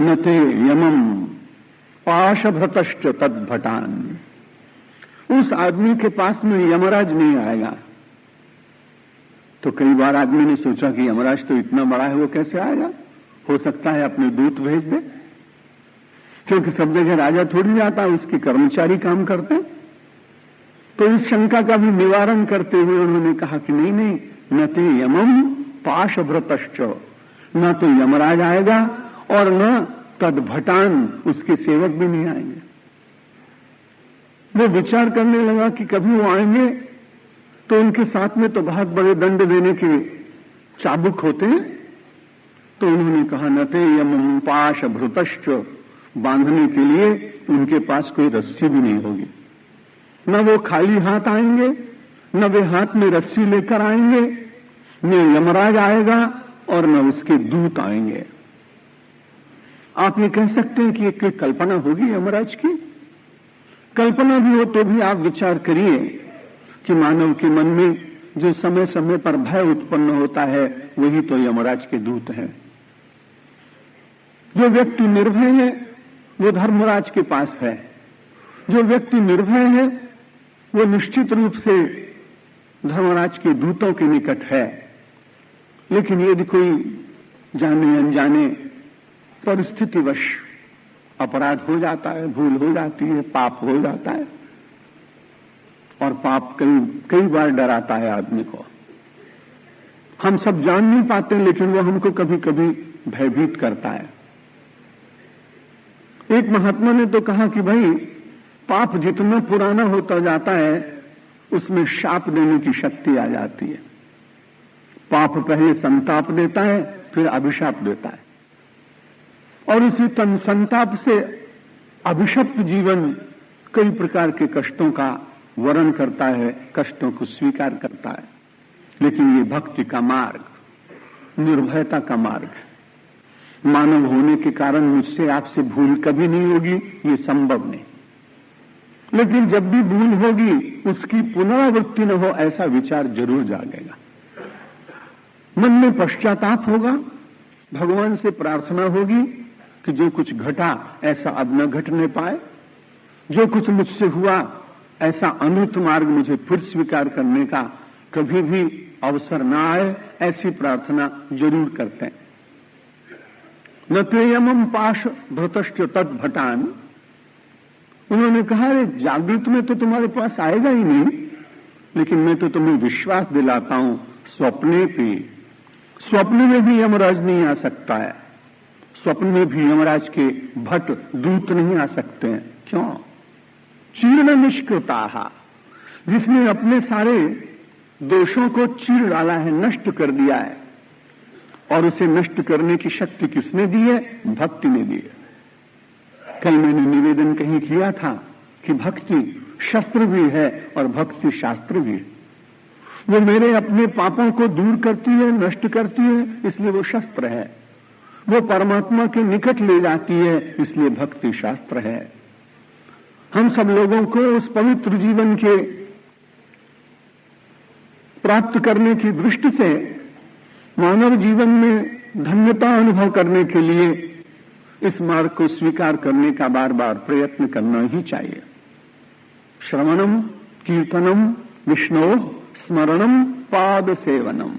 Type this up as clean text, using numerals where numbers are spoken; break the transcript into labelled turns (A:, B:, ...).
A: न ते यमम पाशभृतश्च तद्भटान। उस आदमी के पास में यमराज नहीं आएगा। तो कई बार आदमी ने सोचा कि यमराज तो इतना बड़ा है, वो कैसे आएगा? हो सकता है अपने दूत भेज दे, क्योंकि सब जगह राजा थोड़ी जाता, उसके कर्मचारी काम करते। तो इस शंका का भी निवारण करते हुए उन्होंने कहा कि नहीं नहीं, न ते यमम पाशभृतश्च, न तो यमराज आएगा और न तद्भटान, उसके सेवक भी नहीं आएंगे। वो विचार करने लगा कि कभी वो आएंगे तो उनके साथ में तो बहुत बड़े दंड देने के चाबुक होते हैं। तो उन्होंने कहा न ते यमम पाशभृतश्च, बांधने के लिए उनके पास कोई रस्सी भी नहीं होगी। न वो खाली हाथ आएंगे, न वे हाथ में रस्सी लेकर आएंगे, न यमराज आएगा और न उसके दूत आएंगे। आप ये कह सकते हैं कि एक कल्पना होगी यमराज की। कल्पना भी हो तो भी आप विचार करिए कि मानव के मन में जो समय समय पर भय उत्पन्न होता है, वही तो यमराज के दूत हैं। जो व्यक्ति निर्भय है वो धर्मराज के पास है। जो व्यक्ति निर्भय है वो निश्चित रूप से धर्मराज के दूतों के निकट है। लेकिन यदि कोई जाने अनजाने परिस्थितिवश अपराध हो जाता है, भूल हो जाती है, पाप हो जाता है, और पाप कई बार डराता है आदमी को। हम सब जान नहीं पाते, लेकिन वो हमको कभी कभी भयभीत करता है। एक महात्मा ने तो कहा कि भाई, पाप जितना पुराना होता जाता है उसमें शाप देने की शक्ति आ जाती है। पाप पहले संताप देता है, फिर अभिशाप देता है, और उसी संताप से अभिशप्त जीवन कई प्रकार के कष्टों का वर्ण करता है, कष्टों को स्वीकार करता है। लेकिन ये भक्ति का मार्ग, निर्भयता का मार्ग है। मानव होने के कारण मुझसे आपसे भूल कभी नहीं होगी, ये संभव नहीं। लेकिन जब भी भूल होगी उसकी पुनरावृत्ति न हो, ऐसा विचार जरूर जागेगा। मन में पश्चाताप होगा, भगवान से प्रार्थना होगी कि जो कुछ घटा ऐसा अब न घटने पाए, जो कुछ मुझसे हुआ ऐसा अनूठ मार्ग मुझे फिर स्वीकार करने का कभी भी अवसर न आए, ऐसी प्रार्थना जरूर करते हैं। न ते यमम पाशभृतश्च तद्भटान। उन्होंने कहा, जागृत में तो तुम्हारे पास आएगा ही नहीं, लेकिन मैं तो तुम्हें विश्वास दिलाता हूं, स्वप्न में भी यमराज नहीं आ सकता है। स्वप्न में भी यमराज के भट दूत नहीं आ सकते हैं। क्यों? चीर्ण निष्कृताः, जिसने अपने सारे दोषों को चीर डाला है, नष्ट कर दिया है। और उसे नष्ट करने की शक्ति किसने दी है? भक्ति ने दी है। कल मैंने निवेदन कहीं किया था कि भक्ति शस्त्र भी है और भक्ति शास्त्र भी है। वो मेरे अपने पापों को दूर करती है, नष्ट करती है, इसलिए वो शस्त्र है। वो परमात्मा के निकट ले जाती है, इसलिए भक्ति शास्त्र है। हम सब लोगों को उस पवित्र जीवन के प्राप्त करने की दृष्टि से मानव जीवन में धन्यता अनुभव करने के लिए इस मार्ग को स्वीकार करने का बार बार प्रयत्न करना ही चाहिए। श्रवणम कीर्तनम विष्णोः स्मरणम पाद सेवनम।